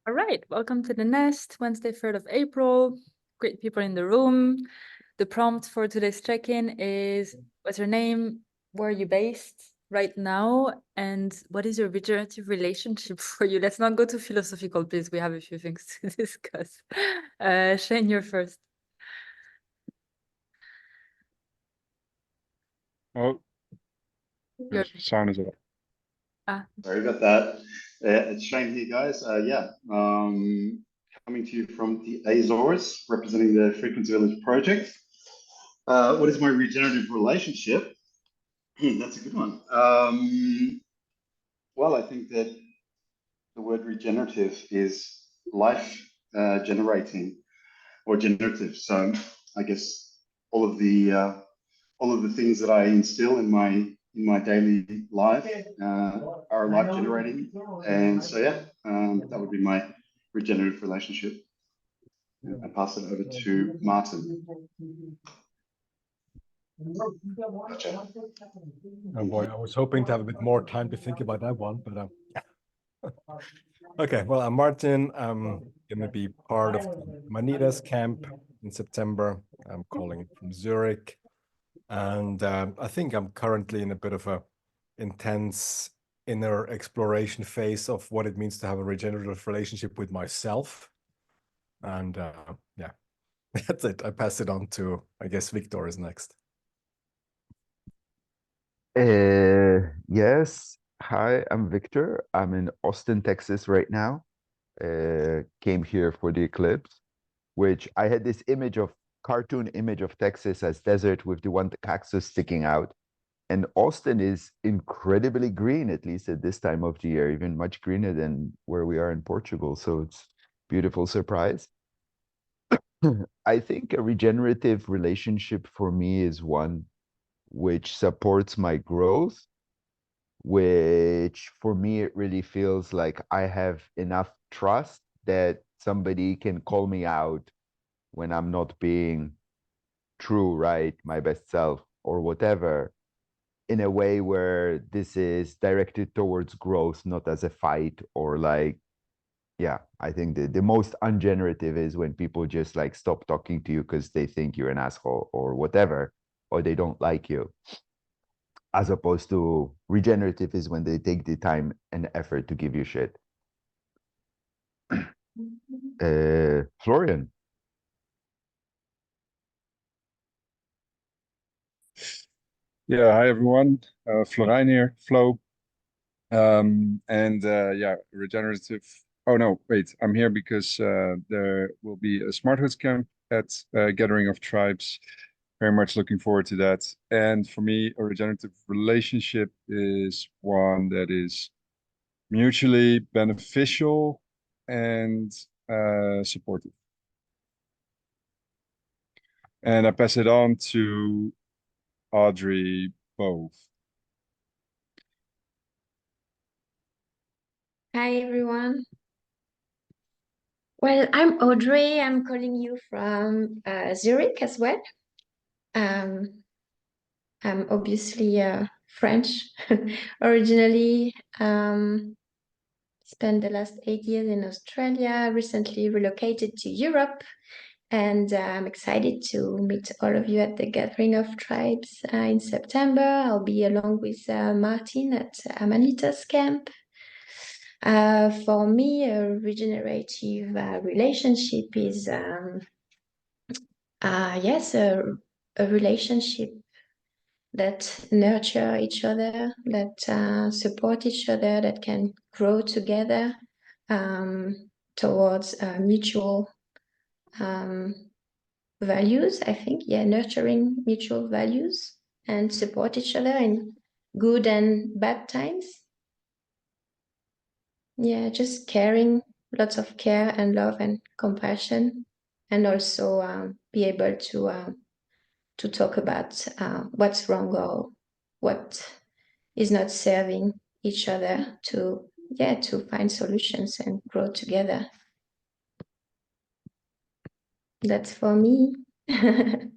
All right, welcome to the Nest, Wednesday, 3rd of April. Great people in the room. The prompt for today's check-in is, what's your name? Where are you based right now? And what is your regenerative relationship for you? Let's not go too philosophical, please. We have a few things to discuss. Shane, you're first. Oh, Your sound is off. Sorry about that. It's Shane here, guys. Coming to you from the Azores, representing the Frequency Village project. What is my regenerative relationship? That's a good one. Well, I think that the word regenerative is life generating or generative. So I guess all of the things that I instill in my daily life are life generating, and so yeah, that would be my regenerative relationship. I pass it over to Martin. Gotcha. Oh boy, I was hoping to have a bit more time to think about that one, but okay. Well, I'm Martin. I'm gonna be part of the Manitas camp in September. I'm calling from Zurich, and I think I'm currently in a bit of a intense inner exploration phase of what it means to have a regenerative relationship with myself. And yeah, that's it. I pass it on to, I guess, Victor is next. Yes. Hi, I'm Victor. I'm in Austin, Texas right now. Came here for the eclipse, which I had this cartoon image of Texas as desert with the one cactus sticking out. And Austin is incredibly green, at least at this time of the year, even much greener than where we are in Portugal. So it's a beautiful surprise. I think a regenerative relationship for me is one which supports my growth, which for me, it really feels like I have enough trust that somebody can call me out when I'm not being true, right, my best self or whatever, in a way where this is directed towards growth, not as a fight or like, yeah, I think the most ungenerative is when people just like stop talking to you because they think you're an asshole or whatever, or they don't like you. As opposed to regenerative is when they take the time and effort to give you shit. Florian. Yeah, hi everyone. Florijn here, Flo. Yeah, regenerative. Oh no, wait, I'm here because there will be a Smart Hoods camp at Gathering of Tribes. Very much looking forward to that. And for me, a regenerative relationship is one that is mutually beneficial and supportive. And I pass it on to Audrey both. Hi, everyone. Well, I'm Audrey. I'm calling you from Zurich as well. I'm obviously French originally. Spent the last 8 years in Australia, recently relocated to Europe, and I'm excited to meet all of you at the Gathering of Tribes in September. I'll be along with Martin at Amanitas Camp. For me, a regenerative relationship is, yes, a relationship that nurture each other, that support each other, that can grow together towards mutual values, I think. Yeah, nurturing mutual values and support each other in good and bad times. Yeah, just caring, lots of care and love and compassion, and also be able to talk about what's wrong or what is not serving each other to find solutions and grow together. That's for me. Don't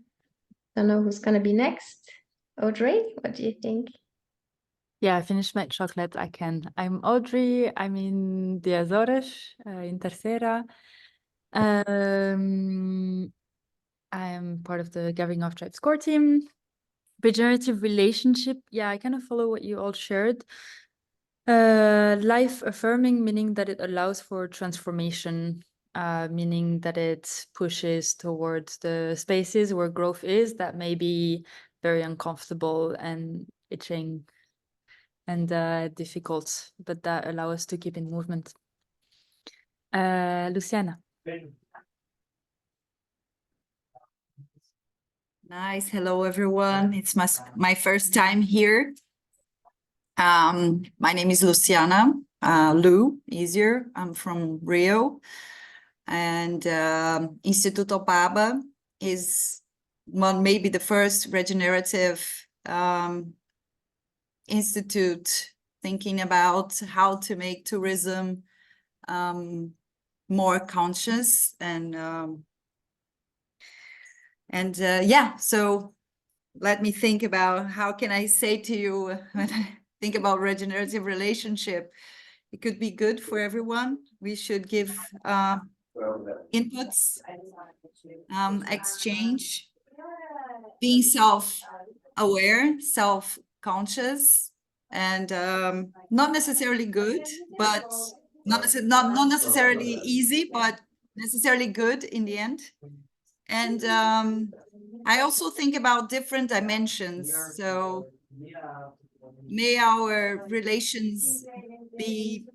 know who's gonna be next. Audrey, what do you think? Yeah, I finished my chocolate. I can. I'm Audrey. I'm in the Azores, in Terceira. I'm part of the Gathering of Tribes core team. Regenerative relationship. Yeah, I kind of follow what you all shared. Life affirming, meaning that it allows for transformation, meaning that it pushes towards the spaces where growth is that may be very uncomfortable and itching and difficult, but that allow us to keep in movement. Luciana. Nice. Hello, everyone. It's my first time here. My name is Luciana, Lu, easier. I'm from Rio. And Instituto Opaba is maybe the first regenerative institute thinking about how to make tourism more conscious and yeah, so let me think about how can I say to you when I think about regenerative relationship, it could be good for everyone. We should give inputs, exchange, being self-aware, self-conscious, and not necessarily good, but not necessarily easy, but necessarily good in the end. And I also think about different dimensions. So may our relations be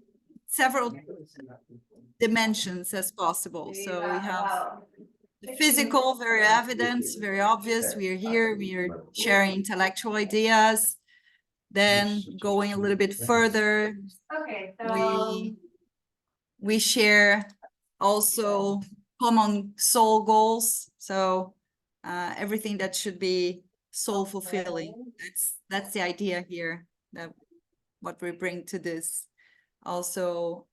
several dimensions as possible. So we have the physical, very evident, very obvious. We are here, we are sharing intellectual ideas. Then going a little bit further, we share also common soul goals. So everything that should be soul fulfilling. That's the idea here, that what we bring to this. Also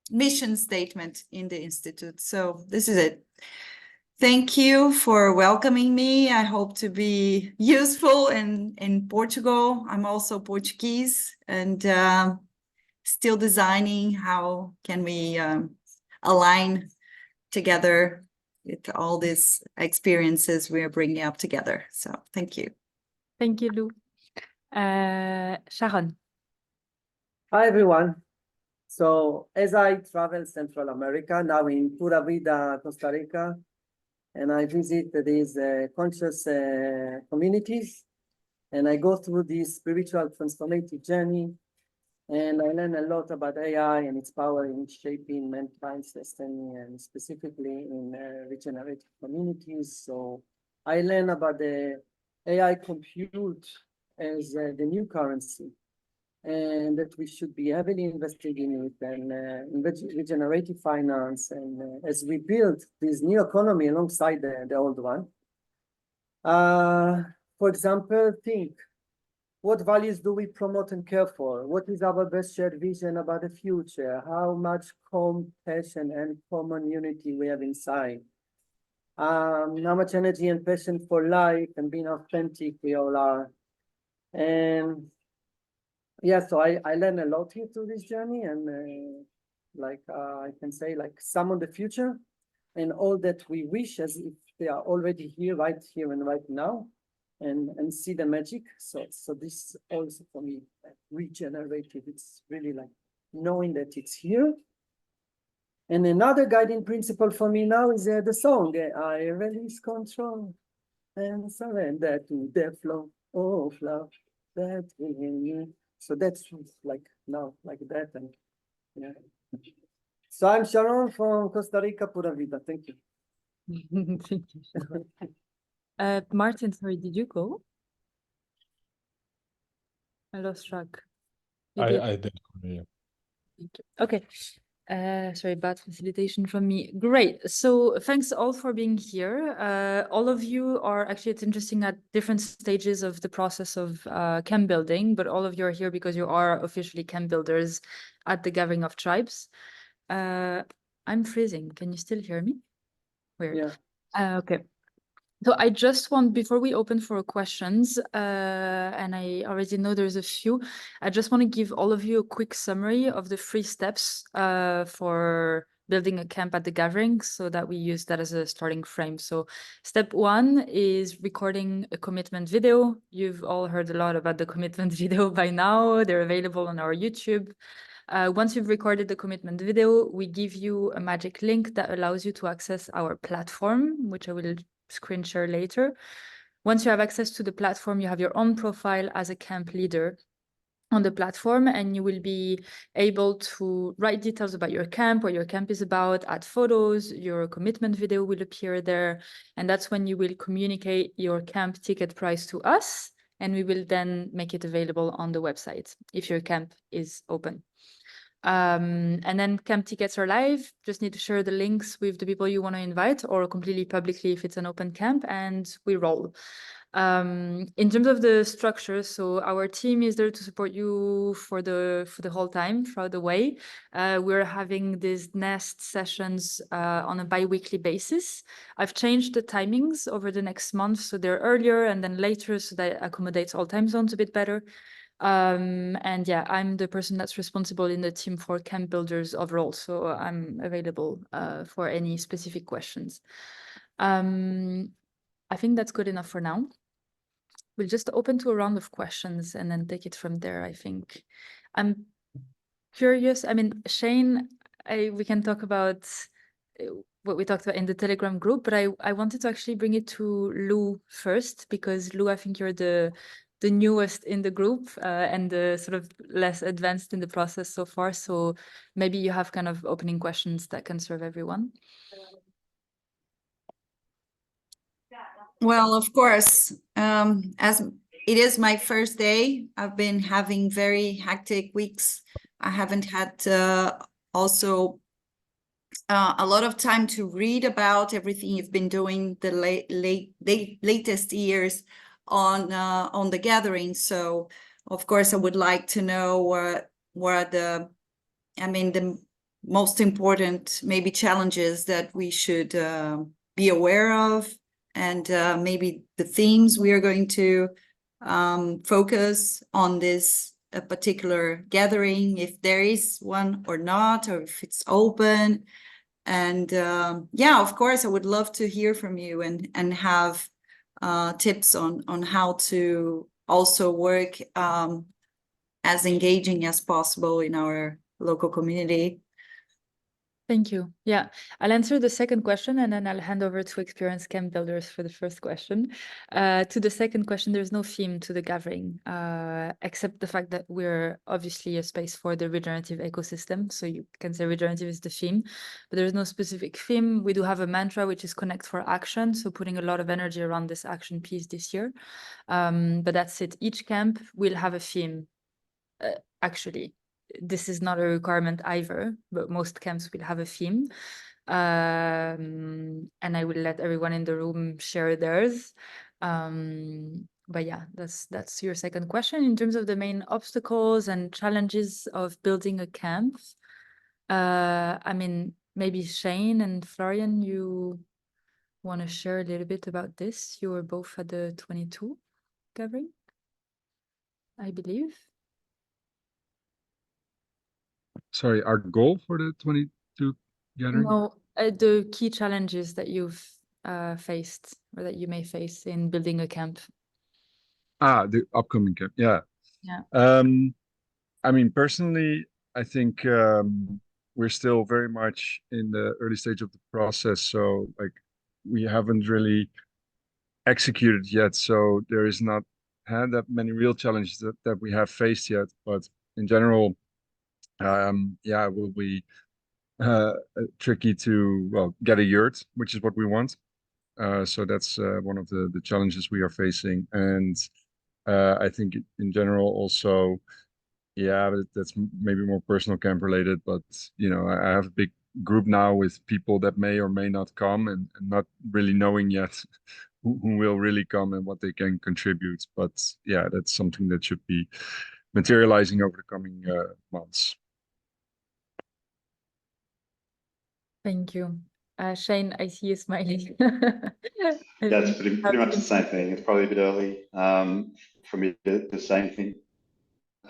mission statement in the Institute. So this is it. Thank you for welcoming me. I hope to be useful in Portugal. I'm also Portuguese and still designing how can we align together with all these experiences we are bringing up together. So thank you. Thank you, Lou. Sharon. Hi, everyone. So as I travel Central America, now in Pura Vida, Costa Rica, and I visit these conscious communities, and I go through this spiritual transformative journey, and I learn a lot about AI and its power in shaping mankind's destiny, and specifically in regenerative communities. So I learn about the AI compute as the new currency, and that we should be heavily invested in it, and in regenerative finance, and as we build this new economy alongside the old one. For example, think, what values do we promote and care for? What is our best shared vision about the future? How much compassion and common unity we have inside? How much energy and passion for life and being authentic we all are. And yeah, so I learned a lot here through this journey, and I can say some on the future and all that we wish as if they are already here, right here and right now, and see the magic. So this also for me, regenerative. It's really like knowing that it's here. And another guiding principle for me now is the song. I release control and surrender to the flow of love that within me. So that's like now, like that, and yeah. So I'm Sharon from Costa Rica, Pura Vida. Thank you. Thank you. Martin, sorry, did you go? I lost track. I did. Yeah. Okay. Sorry, bad facilitation from me. Great. So thanks all for being here. All of you are actually, it's interesting, at different stages of the process of camp building, but all of you are here because you are officially camp builders at the Gathering of Tribes. I'm freezing. Can you still hear me? Weird. Yeah. Okay. So I just want, before we open for questions, and I already know there's a few, I just want to give all of you a quick summary of the 3 steps for building a camp at the gathering, so that we use that as a starting frame. So step 1 is recording a commitment video. You've all heard a lot about the commitment video by now. They're available on our YouTube. Once you've recorded the commitment video, we give you a magic link that allows you to access our platform, which I will screen share later. Once you have access to the platform, you have your own profile as a camp leader on the platform, and you will be able to write details about your camp, what your camp is about, add photos, your commitment video will appear there. And that's when you will communicate your camp ticket price to us, and we will then make it available on the website if your camp is open. And then camp tickets are live. Just need to share the links with the people you want to invite, or completely publicly if it's an open camp, and we roll. In terms of the structure, so our team is there to support you for the whole time, throughout the way. We're having these nest sessions on a bi-weekly basis. I've changed the timings over the next month, so they're earlier and then later, so that accommodates all time zones a bit better. And yeah, I'm the person that's responsible in the team for camp builders overall, so I'm available for any specific questions. I think that's good enough for now. We'll just open to a round of questions and then take it from there, I think. I'm curious, I mean, Shane, we can talk about what we talked about in the Telegram group, but I wanted to actually bring it to Lou first, because Lou, I think you're the newest in the group and the sort of less advanced in the process so far. So maybe you have kind of opening questions that can serve everyone. Well, of course, as it is my first day, I've been having very hectic weeks. I haven't had also a lot of time to read about everything you've been doing the latest years on the gathering. So, of course, I would like to know what are the most important maybe challenges that we should be aware of, and maybe the themes we are going to focus on this particular gathering, if there is one or not, or if it's open. And yeah, of course, I would love to hear from you and have tips on how to also work as engaging as possible in our local community. Thank you. Yeah, I'll answer the second question and then I'll hand over to experienced camp builders for the first question. To the second question, there's no theme to the gathering, except the fact that we're obviously a space for the regenerative ecosystem. So you can say regenerative is the theme, but there's no specific theme. We do have a mantra, which is connect for action. So putting a lot of energy around this action piece this year. But that's it. Each camp will have a theme, actually. This is not a requirement either, but most camps will have a theme. And I will let everyone in the room share theirs. But yeah, that's your second question. In terms of the main obstacles and challenges of building a camp, I mean, maybe Shane and Florian, you want to share a little bit about this? You were both at the 22 gathering, I believe. Sorry, our goal for the 22 gathering? No, the key challenges that you've faced or that you may face in building a camp. The upcoming camp. Yeah. Yeah. I mean, personally, I think we're still very much in the early stage of the process. So like we haven't really executed yet. So there is not had that many real challenges that we have faced yet. But in general, yeah, it will be tricky to get a yurt, which is what we want. So that's one of the challenges we are facing. And I think in general also, yeah, but that's maybe more personal camp related, but you know, I have a big group now with people that may or may not come and not really knowing yet who will really come and what they can contribute. But yeah, that's something that should be materializing over the coming months. Thank you. Shane, I see you smiling. Yeah, it's pretty much the same thing. It's probably a bit early for me to say anything.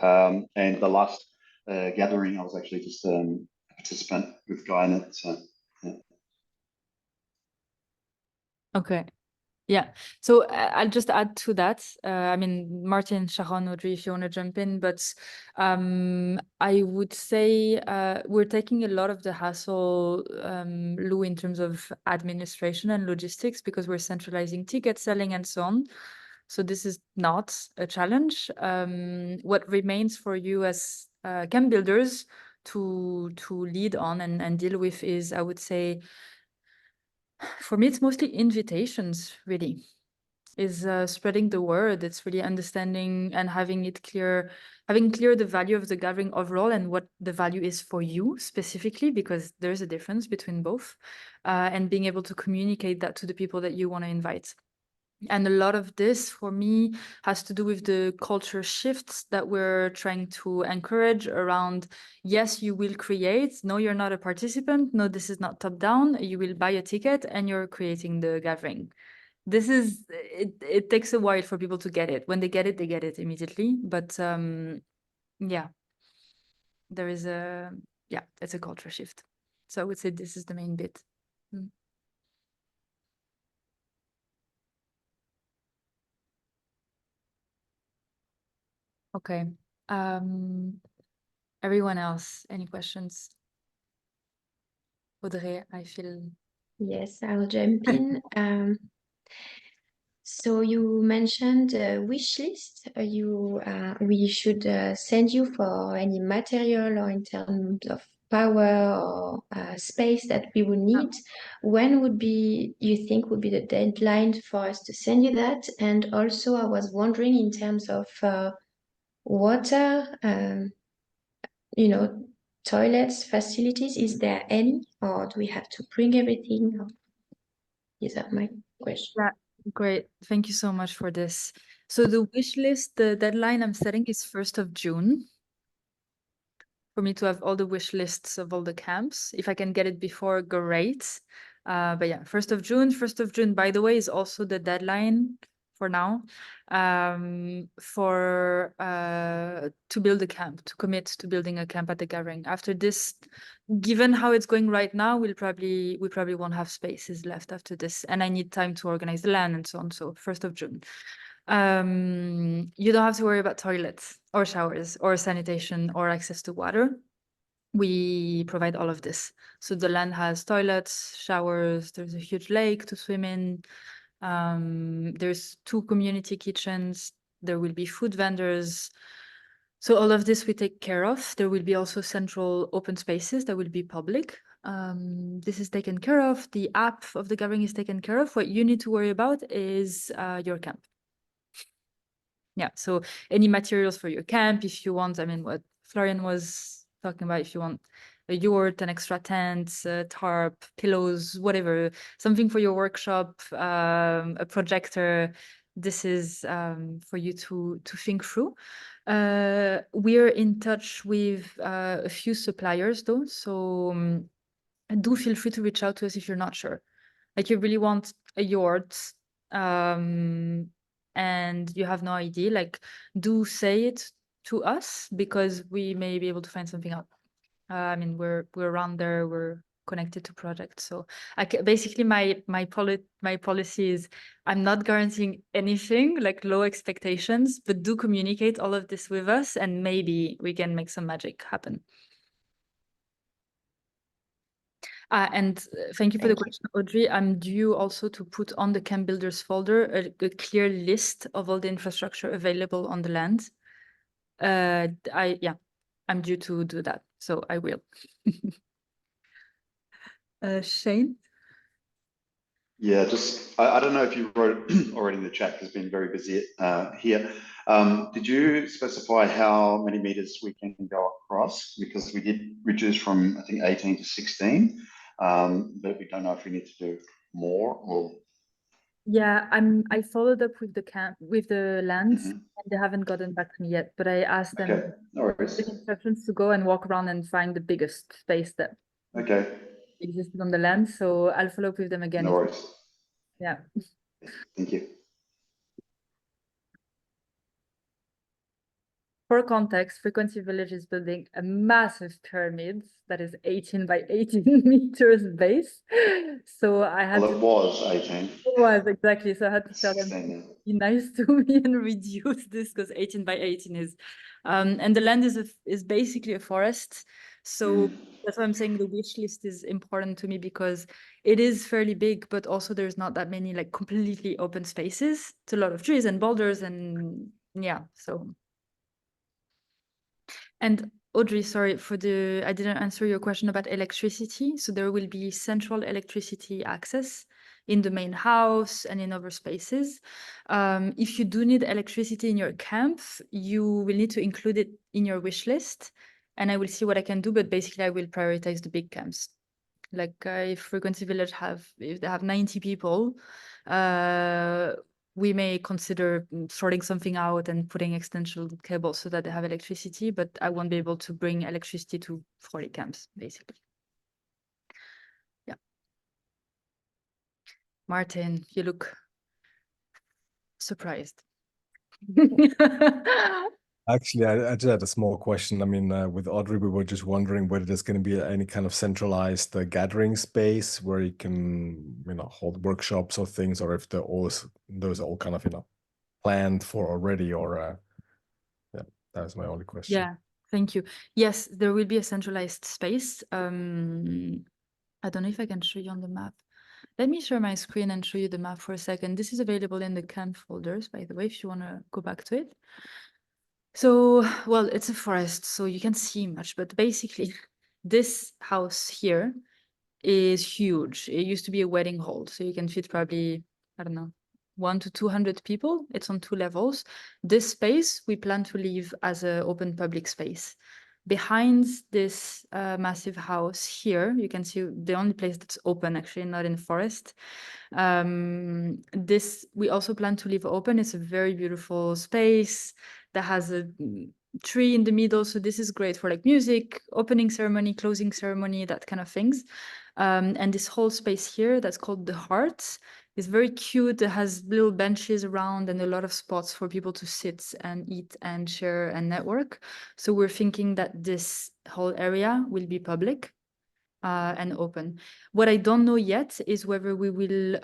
And the last gathering, I was actually just a participant with Guy in it. So, yeah. Okay. Yeah. So I'll just add to that. I mean, Martin, Sharon, Audrey, if you want to jump in, but I would say we're taking a lot of the hassle, Lou, in terms of administration and logistics because we're centralizing ticket selling and so on. So this is not a challenge. What remains for you as camp builders to lead on and deal with is, I would say, for me, it's mostly invitations, really. Is spreading the word. It's really understanding and having clear the value of the gathering overall and what the value is for you specifically, because there's a difference between both, and being able to communicate that to the people that you want to invite. And a lot of this for me has to do with the culture shifts that we're trying to encourage around, yes, you will create, no, you're not a participant, no, this is not top down, you will buy a ticket and you're creating the gathering. This is, it takes a while for people to get it. When they get it immediately. But yeah, there is it's a culture shift. So I would say this is the main bit. Okay. Everyone else, any questions? Audrey, I feel. Yes, I'll jump in. So you mentioned a wish list. We should send you for any material or in terms of power or space that we would need. When you think would be the deadline for us to send you that? And also, I was wondering in terms of water, toilets, facilities, is there any, or do we have to bring everything? These are my questions. Yeah, great. Thank you so much for this. So the wish list, the deadline I'm setting is 1st of June. For me to have all the wish lists of all the camps. If I can get it before, great. But yeah, 1st of June. 1st of June, by the way, is also the deadline for now to build a camp, to commit to building a camp at the gathering. After this, given how it's going right now, we probably won't have spaces left after this, and I need time to organize the land and so on. So 1st of June. You don't have to worry about toilets or showers or sanitation or access to water. We provide all of this. So the land has toilets, showers, there's a huge lake to swim in. There's 2 community kitchens. There will be food vendors. So all of this we take care of. There will be also central open spaces that will be public. This is taken care of. The app of the gathering is taken care of. What you need to worry about is your camp. Yeah, so any materials for your camp, if you want, I mean, what Florian was talking about, if you want a yurt, an extra tent, a tarp, pillows, whatever, something for your workshop, a projector, this is for you to think through. We're in touch with a few suppliers though, so do feel free to reach out to us if you're not sure. Like you really want a yurt, and you have no idea, like do say it to us because we may be able to find something out. I mean, we're around there, we're connected to projects. So basically my policy is I'm not guaranteeing anything, like low expectations, but do communicate all of this with us and maybe we can make some magic happen. And thank you for the question, Audrey. I'm due also to put on the Camp Builders folder a clear list of all the infrastructure available on the land. I'm due to do that, so I will. Shane? Yeah, just I don't know if you wrote already in the chat, has been very busy here. Did you specify how many meters we can go across? Because we did reduce from I think 18 to 16, but we don't know if we need to do more or. Yeah, I followed up with the camp with the land, and they haven't gotten back to me yet. But I asked them Okay, no worries. the instructions to go and walk around and find the biggest space there. Okay, existed on the land. So I'll follow up with them again. No worries. Yeah. Thank you. For context, Frequency Village is building a massive pyramid that is 18 by 18 meters base. So I had Well, to, it was 18. it was exactly. So I had to It's tell them 16 now. be nice to me and reduce this because 18 by 18 is, and the land is basically a forest. So that's why I'm saying the wish list is important to me because it is fairly big, but also there's not that many like completely open spaces. It's a lot of trees and boulders and yeah, so. And Audrey, sorry for I didn't answer your question about electricity. So there will be central electricity access in the main house and in other spaces. If you do need electricity in your camp, you will need to include it in your wish list. And I will see what I can do, but basically I will prioritize the big camps. Like if Frequency Village if they have 90 people, we may consider sorting something out and putting extension cables so that they have electricity, but I won't be able to bring electricity to 40 camps, basically. Yeah. Martin, you look surprised. Actually, I just had a small question. I mean, with Audrey, we were just wondering whether there's going to be any kind of centralized gathering space where you can, hold workshops or things, or if those are all kind of, planned for already, or yeah, that was my only question. Yeah, thank you. Yes, there will be a centralized space. I don't know if I can show you on the map. Let me share my screen and show you the map for a second. This is available in the camp folders, by the way, if you want to go back to it. So, well, it's a forest, so you can't see much, but basically this house here is huge. It used to be a wedding hall, so you can fit probably, I don't know, 100 to 200 people. It's on 2 levels. This space we plan to leave as an open public space. Behind this massive house here, you can see the only place that's open, actually, not in the forest. This we also plan to leave open. It's a very beautiful space that has a tree in the middle. So this is great for like music, opening ceremony, closing ceremony, that kind of things. And this whole space here that's called the Heart is very cute. It has little benches around and a lot of spots for people to sit and eat and share and network. So we're thinking that this whole area will be public and open. What I don't know yet is whether we will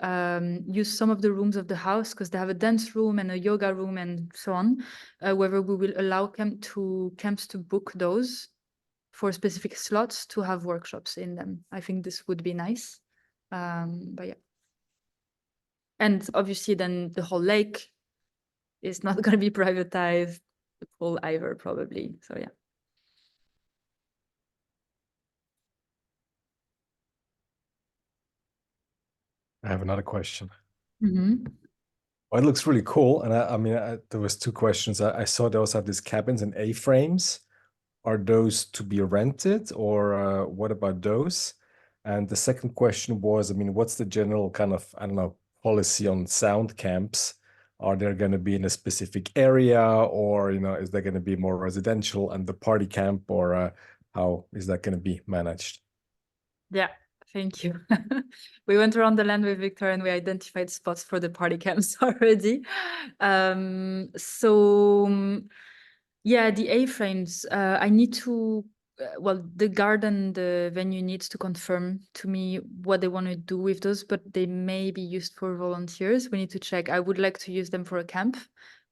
use some of the rooms of the house, because they have a dance room and a yoga room and so on, whether we will allow camps to book those for specific slots to have workshops in them. I think this would be nice. But yeah. And obviously then the whole lake is not going to be privatized, the pool either probably. So yeah. I have another question. Mm-hmm. Well, it looks really cool. And I mean, there was 2 questions. I saw they also have these cabins and A-frames. Are those to be rented, or what about those? And the second question was, I mean, what's the general kind of, I don't know, policy on sound camps? Are they going to be in a specific area, or, is there going to be more residential and the party camp, or how is that going to be managed? Yeah. Thank you. We went around the land with Victor and we identified spots for the party camps already. Yeah, the A-frames, I need to, well, the garden, the venue needs to confirm to me what they want to do with those, but they may be used for volunteers. We need to check. I would like to use them for a camp,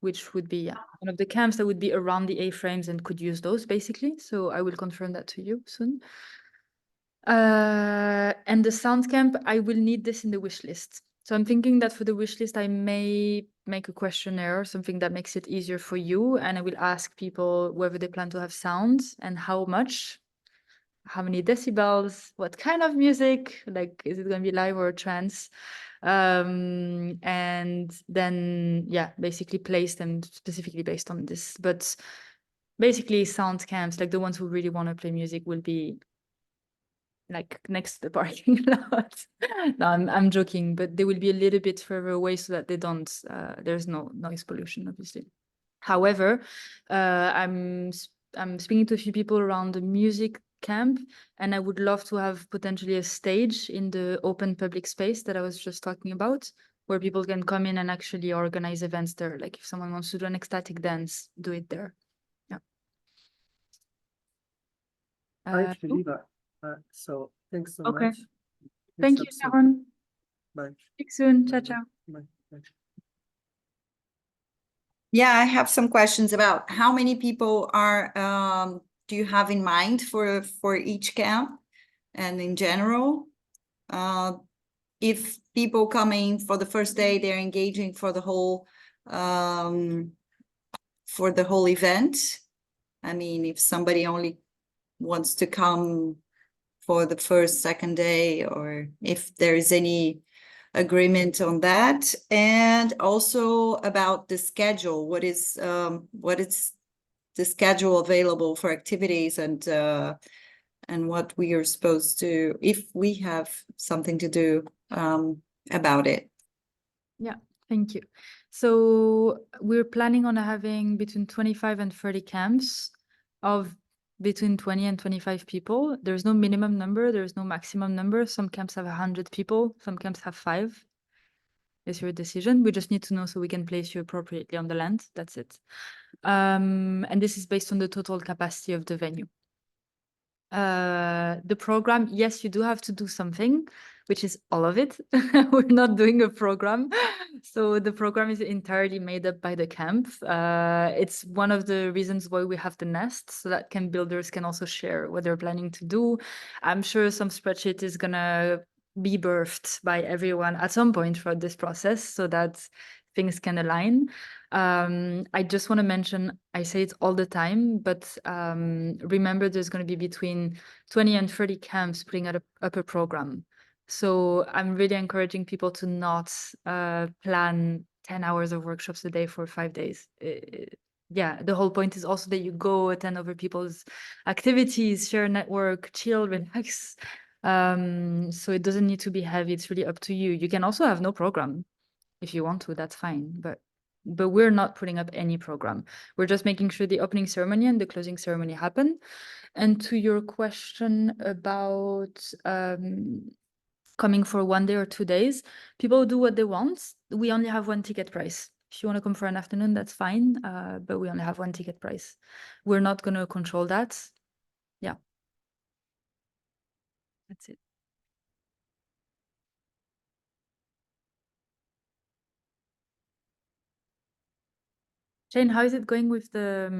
which would be one of the camps that would be around the A-frames and could use those basically. So I will confirm that to you soon. And the sound camp, I will need this in the wish list. So I'm thinking that for the wish list, I may make a questionnaire, something that makes it easier for you. And I will ask people whether they plan to have sound and how much, how many decibels, what kind of music, like, is it going to be live or trance? And then, yeah, basically place them specifically based on this. But basically sound camps, like the ones who really want to play music, will be like next to the parking lot. No, I'm joking, but they will be a little bit further away so that they don't, there's no noise pollution, obviously. However, I'm speaking to a few people around the music camp, and I would love to have potentially a stage in the open public space that I was just talking about, where people can come in and actually organize events there. Like if someone wants to do an ecstatic dance, do it there. Yeah. I cool. believe so thanks so Okay. much. Thank you, Next episode. Sharon. Bye. Speak soon. Ciao, Bye. ciao. Bye. Bye. Yeah, I have some questions about how many people do you have in mind for each camp, and in general, if people coming for the first day, they're engaging for the whole event. I mean, if somebody only wants to come for the first, second day, or if there is any agreement on that, and also about the schedule. What is the schedule available for activities, and what we are supposed to, if we have something to do about it. Yeah, thank you. So we're planning on having between 25 and 30 camps of between 20 and 25 people. There's no minimum number, there's no maximum number. Some camps have 100 people, some camps have 5. It's your decision. We just need to know so we can place you appropriately on the land. That's it. And this is based on the total capacity of the venue. The program, yes, you do have to do something, which is all of it. We're not doing a program. So the program is entirely made up by the camp. It's one of the reasons why we have the nest, so that camp builders can also share what they're planning to do. I'm sure some spreadsheet is gonna be birthed by everyone at some point throughout this process so that things can align. I just want to mention, I say it all the time, but remember there's going to be between 20 and 30 camps putting up a program. So I'm really encouraging people to not plan 10 hours of workshops a day for 5 days. Yeah, the whole point is also that you go attend other people's activities, share network, chill, relax. So it doesn't need to be heavy. It's really up to you. You can also have no program if you want to, that's fine. But we're not putting up any program. We're just making sure the opening ceremony and the closing ceremony happen. And to your question about coming for 1 day or 2 days, people do what they want. We only have 1 ticket price. If you want to come for an afternoon, that's fine. But we only have 1 ticket price. We're not going to control that. Yeah. That's it. Shane, how is it going with the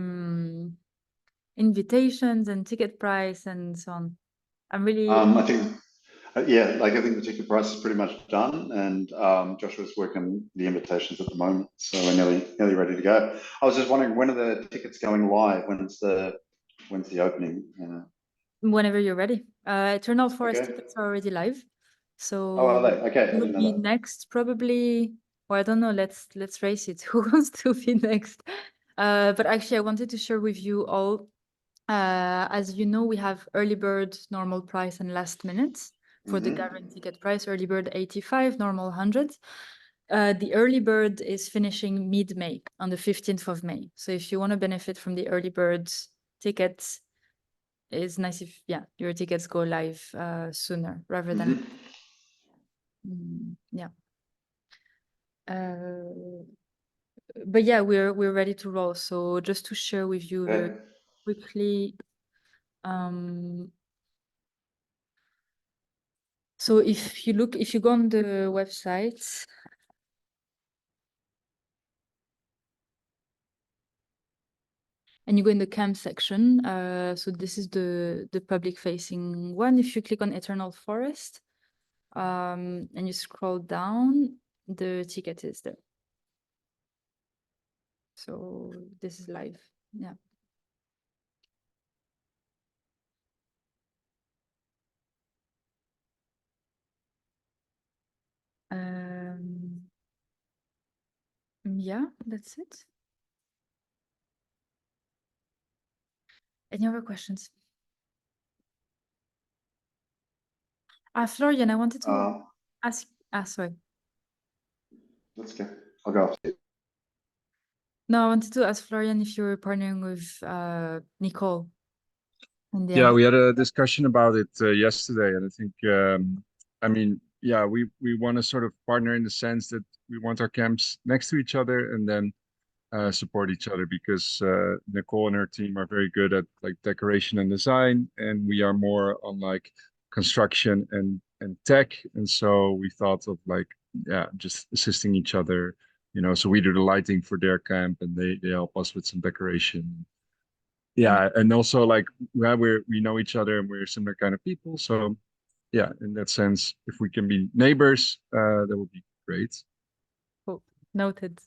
invitations and ticket price and so on? I'm really I think, yeah, like I think the ticket price is pretty much done, and Joshua's working the invitations at the moment, so we're nearly ready to go. I was just wondering, when are the tickets going live? When's the opening? whenever you're ready. Eternal Forest Okay. tickets are already live. So Oh, are they? Okay, I who didn't will know be that. next? Probably, or I don't know, let's race it. Who wants to be next? But actually I wanted to share with you all, as you know, we have early bird, normal price, and last minute. For the gathering ticket price, early bird 85, normal 100. The early bird is finishing mid-May, on the 15th of May. So if you want to benefit from the early bird tickets, it's nice if, yeah, your tickets go live sooner rather than yeah. But yeah, we're ready to roll. So just to share with you very Okay. quickly, so if you go on the website, and you go in the camp section, so this is the public facing one. If you click on Eternal Forest, and you scroll down, the ticket is there. So this is live. Yeah. Yeah, that's it. Any other questions? Florian, I wanted to ask. Sorry. That's okay. I'll go after you. No, I wanted to ask Florian if you were partnering with Nicole. in the Yeah, end? we had a discussion about it yesterday, and I think, I mean, yeah, we want to sort of partner in the sense that we want our camps next to each other and then support each other, because Nicole and her team are very good at like decoration and design, and we are more on like construction and tech, and so we thought of like, yeah, just assisting each other, you know. So we do the lighting for their camp, and they help us with some decoration. Yeah, and also like, yeah, we know each other and we're similar kind of people, so yeah, in that sense, if we can be neighbors, that would be great. Cool. Noted.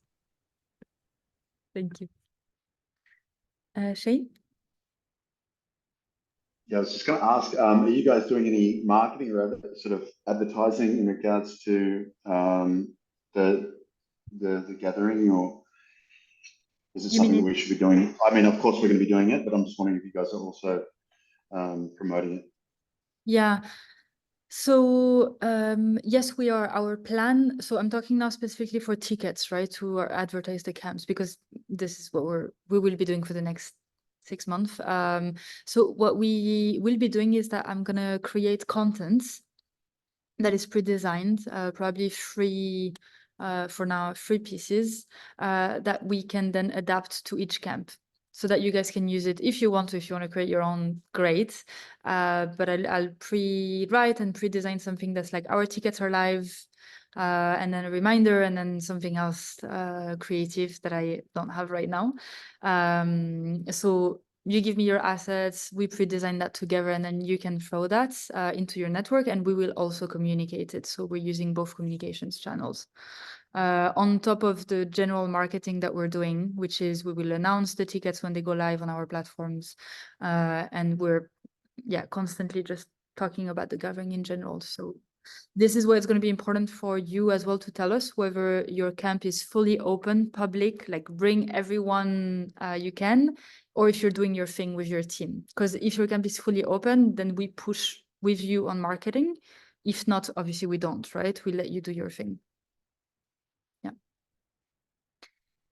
Thank you. Shane? Yeah, I was just going to ask, are you guys doing any marketing or sort of advertising in regards to the gathering, or is it You mean something that it? we should be doing? I mean, of course we're going to be doing it, but I'm just wondering if you guys are also promoting it. Yeah. So yes, we are. Our plan. So I'm talking now specifically for tickets, right? To advertise the camps, because this is what we will be doing for the next 6 months. So what we will be doing is that I'm gonna create content that is pre-designed, probably free. For now, 3 pieces that we can then adapt to each camp, so that you guys can use it if you want to. If you want to create your own, great. But I'll pre-write and pre-design something that's like our tickets are live, and then a reminder, and then something else creative that I don't have right now. So you give me your assets, we pre-design that together, and then you can throw that into your network, and we will also communicate it. So we're using both communications channels. On top of the general marketing that we're doing, which is we will announce the tickets when they go live on our platforms. And we're, yeah, constantly just talking about the gathering in general. So this is where it's going to be important for you as well to tell us whether your camp is fully open, public, like bring everyone you can, or if you're doing your thing with your team. Because if your camp is fully open, then we push with you on marketing. If not, obviously we don't, right? We let you do your thing. Yeah.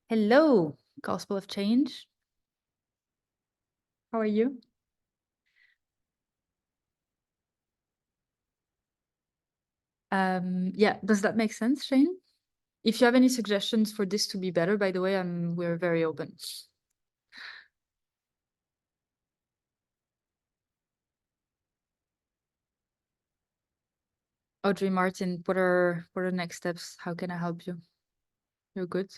Hello, Gospel of Change. How are you? Yeah, does that make sense, Shane? If you have any suggestions for this to be better, by the way, we're very open. Audrey, Martin, what are next steps? How can I help you? You're good?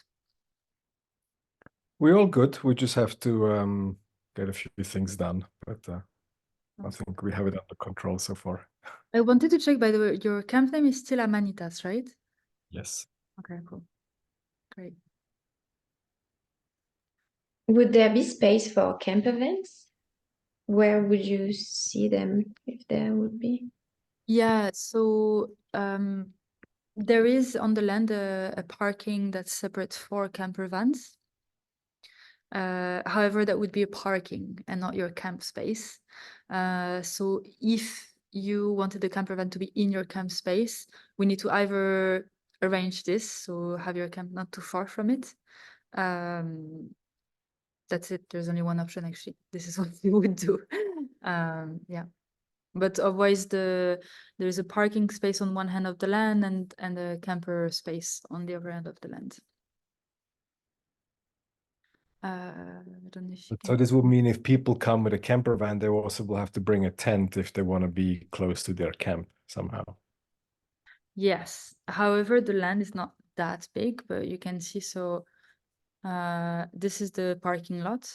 We're all good. We just have to get a few things done, but I think we have it under control so far. I wanted to check, by the way, your camp name is still Amanitas, right? Yes. Okay, cool. Great. Would there be space for camp events? Where would you see them if there would be? Yeah, so there is on the land a parking that's separate for camper vans. However, that would be a parking and not your camp space. So if you wanted the camper van to be in your camp space, we need to either arrange this, so have your camp not too far from it. That's it. There's only one option, actually. This is what you would do. Yeah. But otherwise, there's a parking space on one hand of the land and a camper space on the other end of the land. I don't know if you So can. this would mean if people come with a camper van, they also will have to bring a tent if they want to be close to their camp somehow. Yes. However, the land is not that big, but you can see, so this is the parking lot,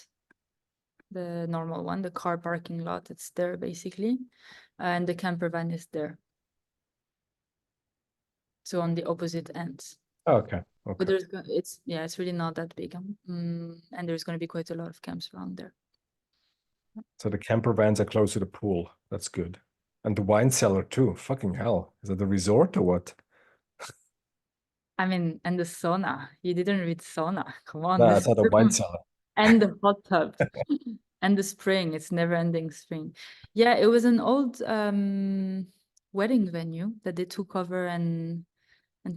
the normal one, the car parking lot. It's there basically, and the camper van is there. So on the opposite ends. Okay. But Okay. it's really not that big. And there's going to be quite a lot of camps around there. So the camper vans are close to the pool. That's good. And the wine cellar too. Fucking hell. Is it a resort or what? I mean, and the sauna. You didn't read sauna. Come on. No, the it's not a wine sauna. cellar. And the hot tub. And the spring. It's never ending spring. Yeah, it was an old wedding venue that they took over and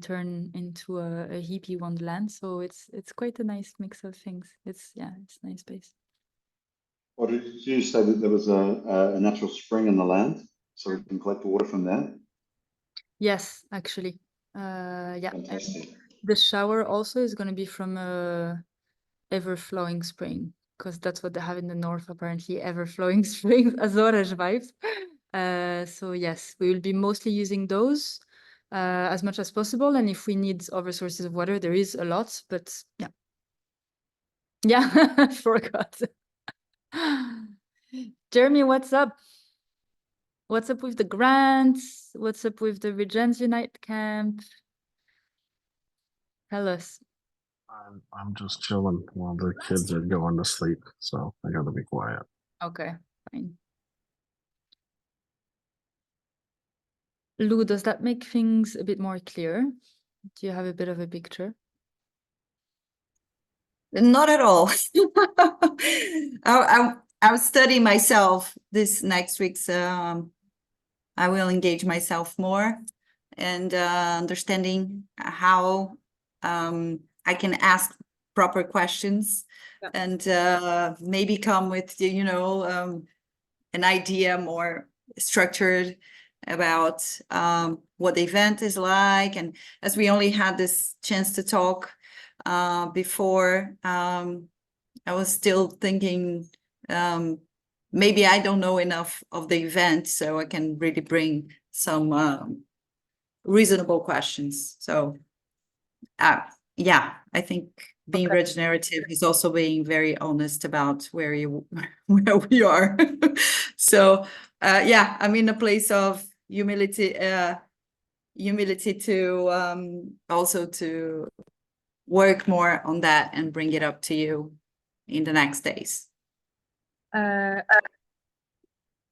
turned into a hippie wonderland. So it's quite a nice mix of things. It's a nice space. Or did you say that there was a natural spring in the land, so we can collect the water from there? Yes, actually. Yeah. And Fantastic. the shower also is going to be from a ever-flowing spring, because that's what they have in the north, apparently, ever-flowing springs, Azores vibes. So yes, we will be mostly using those as much as possible. And if we need other sources of water, there is a lot, but yeah. Yeah, I forgot. Jeremy, what's up? What's up with the grants? What's up with the Regens Unite camp? Tell us. I'm just chilling while the kids are going to sleep, so I gotta be quiet. Okay, fine. Lou, does that make things a bit more clear? Do you have a bit of a picture? Not at all. I'll study myself this next week. So I will engage myself more and understanding how I can ask proper questions. Yeah. And maybe come with, you know, an idea more structured about what the event is like. And as we only had this chance to talk before, I was still thinking maybe I don't know enough of the event, so I can really bring some reasonable questions. So yeah, I think being Okay. regenerative is also being very honest about where we are. So yeah, I'm in a place of humility to also to work more on that and bring it up to you in the next days.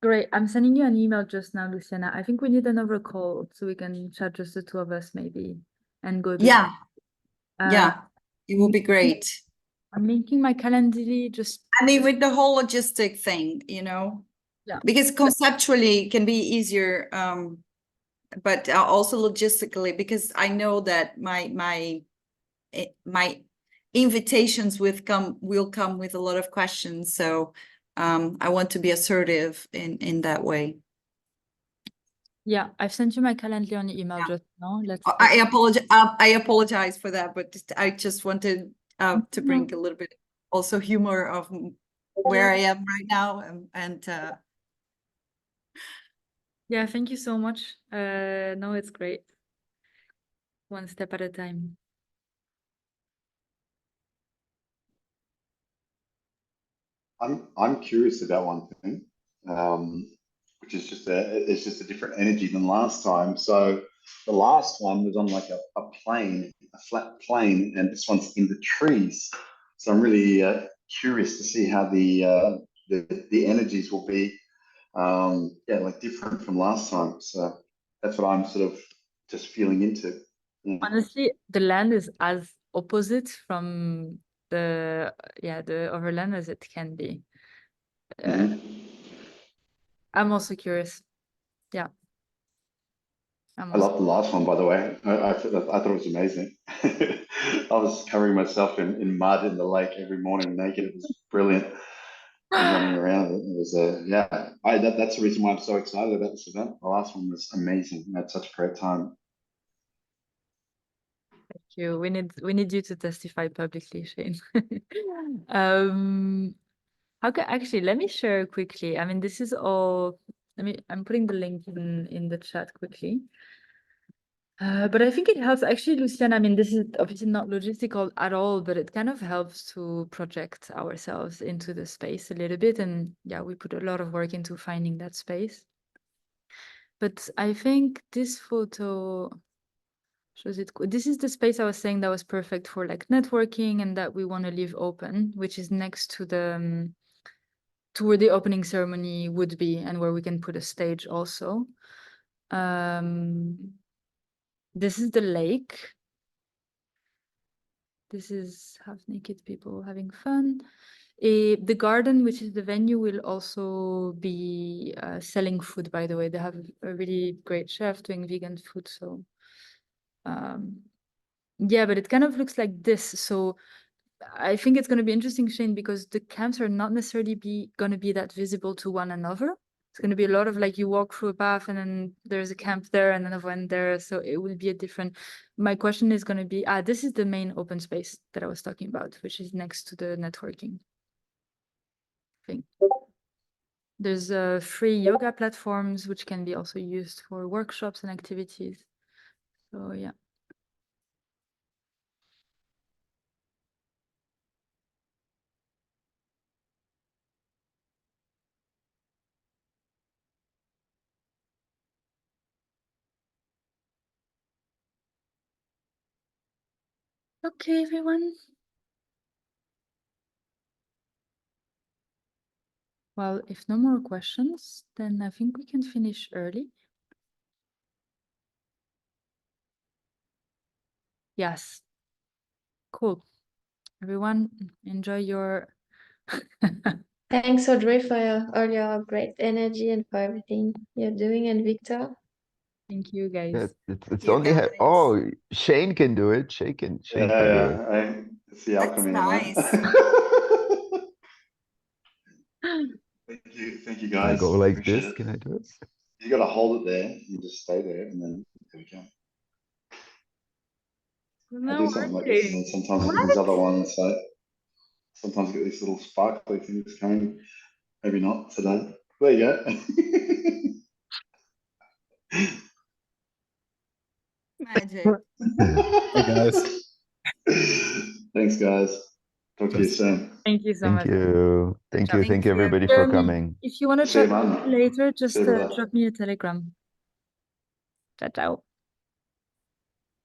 Great. I'm sending you an email just now, Luciana. I think we need another call so we can chat just the two of us maybe and go a bit. Yeah, Uh, yeah, it will be great. I'm linking my Calendly just. I mean, with the whole logistic thing, you know, Yeah. because conceptually it can be easier, but also logistically, because I know that my invitations will come with a lot of questions. So I want to be assertive in that way. Yeah, I've sent you my Calendly on email just now. I apologize for that, but I just wanted to bring a little bit also humor of where I am right now, and Yeah, thank you so much. No, it's great. One step at a time. I'm curious about one thing, which is it's just a different energy than last time. So the last one was on like a plane, a flat plane, and this one's in the trees. So I'm really curious to see how the energies will be, yeah, like different from last time. So that's what I'm sort of just feeling into. Yeah. Honestly, the land is as opposite from the other land as it can be. Mhm. I'm also curious. Yeah. I love the last one, by the way. I thought it was amazing. I was covering myself in mud in the lake every morning naked. It was brilliant. And running around. It was that's the reason why I'm so excited about this event. The last one was amazing. I had such a great time. Thank you. We need you to testify publicly, Shane. Actually, let me share quickly. I mean, this is all. I'm putting the link in the chat quickly. But I think it helps actually, Luciana. I mean, this is obviously not logistical at all, but it kind of helps to project ourselves into the space a little bit. And yeah, we put a lot of work into finding that space. But I think this photo shows it. This is the space I was saying that was perfect for like networking and that we want to leave open, which is next to the to where the opening ceremony would be and where we can put a stage also. This is the lake. This is half-naked people having fun. The garden, which is the venue, will also be selling food, by the way. They have a really great chef doing vegan food. So yeah, but it kind of looks like this. So I think it's going to be interesting, Shane, because the camps are not necessarily going to be that visible to one another. It's going to be a lot of like you walk through a path and then there's a camp there and another one there. So it will be a different. My question is going to be, this is the main open space that I was talking about, which is next to the networking thing. There's free yoga platforms, which can be also used for workshops and activities. So yeah. Okay, everyone. Well, if no more questions, then I think we can finish early. Yes. Cool. Everyone, enjoy your... Thanks, Audrey, for all your great energy and for everything you're doing, and Victor. Thank you, guys. Yeah, it's You only guys. oh, Shane can do it. Shane can do it. Yeah, it's the That's alchemy. nice. Thank you Can I guys. go like Appreciate this? it. Can I do it? You gotta hold it there. You just stay there, and then there we go. I No do something like this, and then sometimes I get these other ones. So sometimes I get these little sparkly things coming. Maybe not today. There you go. Magic. Hey, guys. Thanks, guys. Talk to you soon. Thank you so Thank much. you. Thank you. Thank Thank you, you. everybody, for Jeremy, coming. if you want to See you, chat man. later, just See you, brother. drop me a telegram. Ciao, ciao.